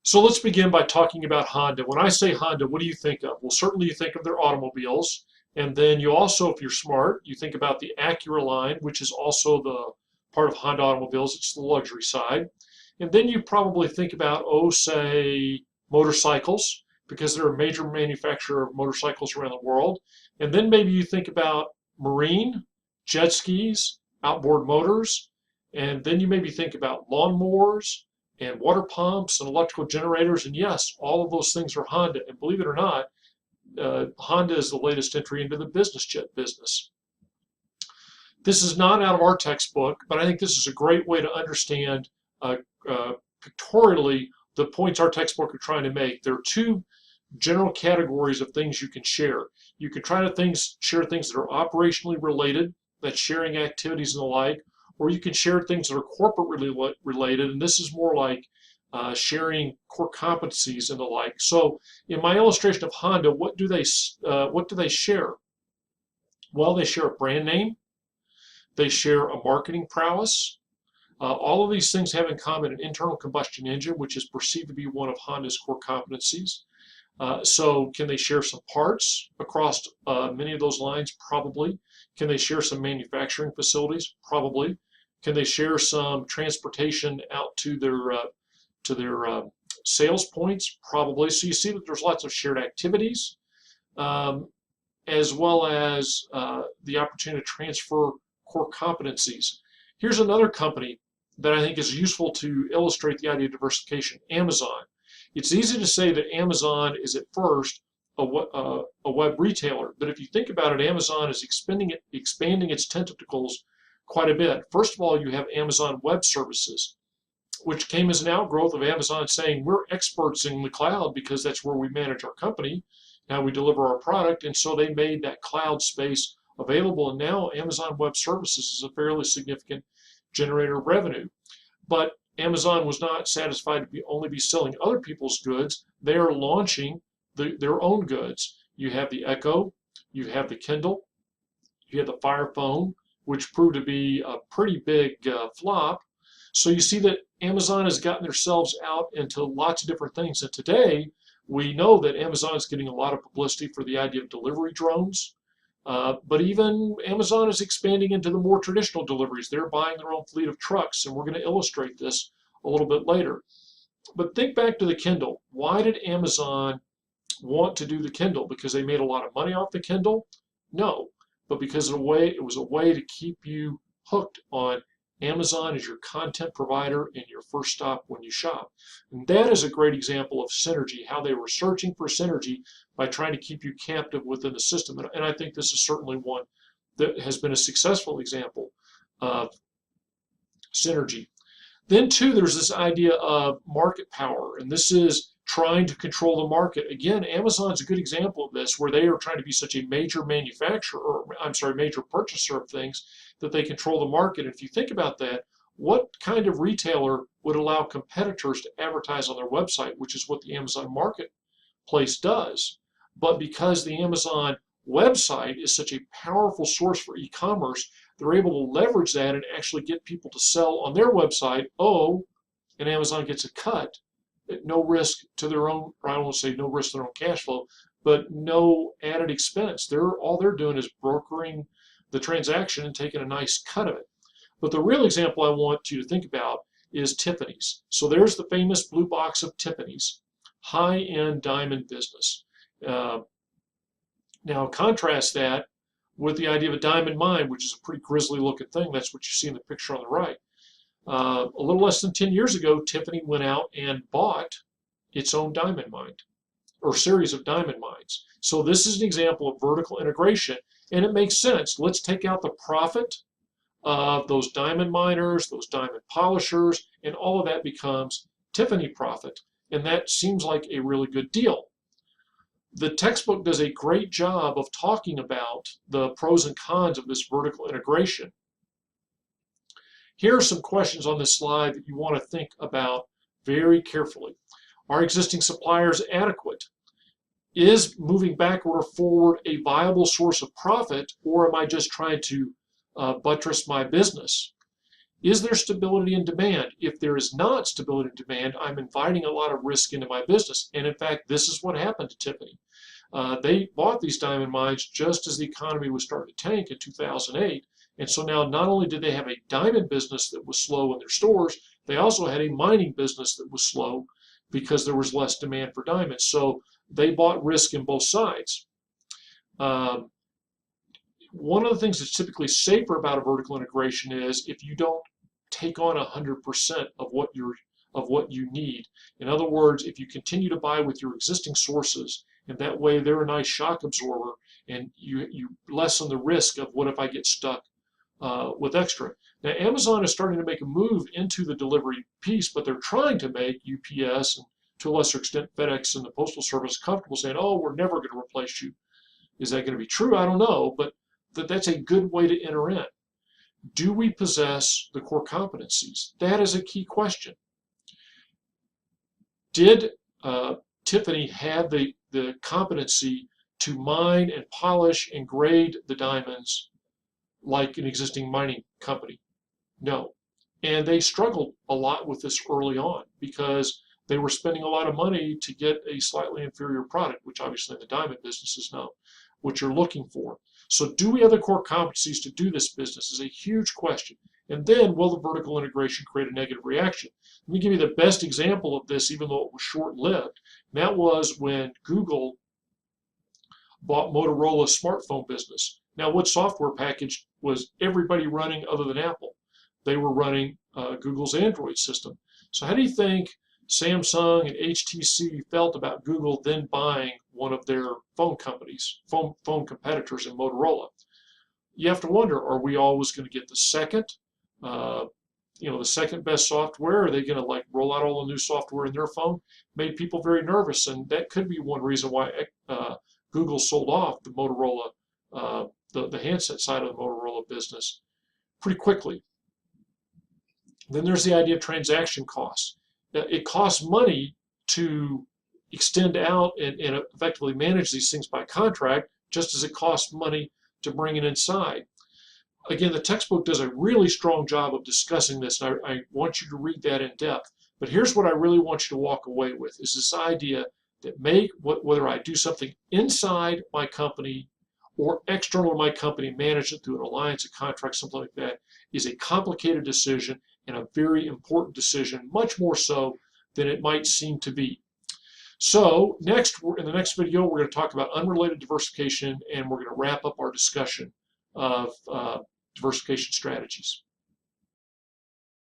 So let's begin by talking about Honda. When I say Honda, what do you think of? Well, certainly you think of their automobiles. And then you also, if you're smart, you think about the Acura line, which is also the part of Honda automobiles. It's the luxury side. And then you probably think about, oh, say, motorcycles, because they're a major manufacturer of motorcycles around the world. And then maybe you think about marine, jet skis, outboard motors. And then you maybe think about lawnmowers and water pumps and electrical generators. And yes, all of those things are Honda. And believe it or not, Honda is the latest entry into the business jet business. This is not out of our textbook, but I think this is a great way to understand pictorially the points our textbook are trying to make. There are two general categories of things you can share. You can try to share things that are operationally related, that's sharing activities and the like, or you can share things that are corporate related, and this is more like sharing core competencies and the like. So in my illustration of Honda, what do they share? Well, they share a brand name, they share a marketing prowess. All of these things have in common an internal combustion engine, which is perceived to be one of Honda's core competencies. So can they share some parts across many of those lines? Probably. Can they share some manufacturing facilities? Probably. Can they share some transportation out to their sales points? Probably. So you see that there's lots of shared activities, as well as the opportunity to transfer core competencies. Here's another company that I think is useful to illustrate the idea of diversification: Amazon. It's easy to say that Amazon is at first a web retailer, but if you think about it, Amazon is expanding its tentacles quite a bit. First of all, you have Amazon Web Services, which came as an outgrowth of Amazon saying we're experts in the cloud because that's where we manage our company, how we deliver our product, and so they made that cloud space available, and now Amazon Web Services is a fairly significant generator of revenue. But Amazon was not satisfied to only be selling other people's goods. They are launching their own goods. You have the Echo, you have the Kindle, you have the Fire Phone, which proved to be a pretty big flop. So you see that Amazon has gotten themselves out into lots of different things. And today, we know that Amazon is getting a lot of publicity for the idea of delivery drones. But even Amazon is expanding into the more traditional deliveries. They're buying their own fleet of trucks, and we're going to illustrate this a little bit later. But think back to the Kindle. Why did Amazon want to do the Kindle? Because they made a lot of money off the Kindle? No, but because it was a way to keep you hooked on Amazon as your content provider and your first stop when you shop. And that is a great example of synergy, how they were searching for synergy by trying to keep you captive within the system. And I think this is certainly one that has been a successful example of synergy. Then too, there's this idea of market power, and this is trying to control the market. Again, Amazon's a good example of this, where they are trying to be such a major manufacturer, or I'm sorry, major purchaser of things, that they control the market. If you think about that, what kind of retailer would allow competitors to advertise on their website, which is what the Amazon marketplace does? But because the Amazon website is such a powerful source for e-commerce, they're able to leverage that and actually get people to sell on their website. Oh, and Amazon gets a cut at no risk to their own, or I don't want to say no risk to their own cash flow, but no added expense. All they're doing is brokering the transaction and taking a nice cut of it. But the real example I want you to think about is Tiffany's. So there's the famous blue box of Tiffany's, high-end diamond business. Now contrast that with the idea of a diamond mine, which is a pretty grisly looking thing. That's what you see in the picture on the right. A little less than 10 years ago, Tiffany went out and bought its own diamond mine, or series of diamond mines. So this is an example of vertical integration, and it makes sense. Let's take out the profit of those diamond miners, those diamond polishers, and all of that becomes Tiffany profit, and that seems like a really good deal. The textbook does a great job of talking about the pros and cons of this vertical integration. Here are some questions on this slide that you want to think about very carefully. Are existing suppliers adequate? Is moving backward or forward a viable source of profit, or am I just trying to buttress my business? Is there stability in demand? If there is not stability in demand, I'm inviting a lot of risk into my business. And in fact, this is what happened to Tiffany. They bought these diamond mines just as the economy was starting to tank in 2008. And so now not only did they have a diamond business that was slow in their stores, they also had a mining business that was slow because there was less demand for diamonds. So they bought risk in both sides. One of the things that's typically safer about a vertical integration is if you don't take on 100% of what you need. In other words, if you continue to buy with your existing sources, and that way they're a nice shock absorber, and you lessen the risk of what if I get stuck with extra. Now, Amazon is starting to make a move into the delivery piece, but they're trying to make UPS and to a lesser extent FedEx and the Postal Service comfortable saying, oh, we're never going to replace you. Is that going to be true? I don't know, but that's a good way to enter in. Do we possess the core competencies? That is a key question. Did Tiffany have the competency to mine and polish and grade the diamonds like an existing mining company? No. And they struggled a lot with this early on because they were spending a lot of money to get a slightly inferior product, which obviously the diamond businesses know what you're looking for. So do we have the core competencies to do this business is a huge question. And then will the vertical integration create a negative reaction? Let me give you the best example of this, even though it was short-lived. And that was when Google bought Motorola's smartphone business. Now, what software package was everybody running other than Apple? They were running Google's Android system. So how do you think Samsung and HTC felt about Google then buying one of their phone companies, phone competitors in Motorola? You have to wonder, are we always going to get the second, the second best software? Are they going to like roll out all the new software in their phone? Made people very nervous, and that could be one reason why Google sold off the Motorola, the handset side of the Motorola business pretty quickly. Then there's the idea of transaction costs. It costs money to extend out and effectively manage these things by contract, just as it costs money to bring it inside. Again, the textbook does a really strong job of discussing this, and I want you to read that in depth. But here's what I really want you to walk away with, is this idea that whether I do something inside my company or external to my company, manage it through an alliance, a contract, something like that, is a complicated decision and a very important decision, much more so than it might seem to be. So in the next video, we're going to talk about unrelated diversification, and we're going to wrap up our discussion of diversification strategies.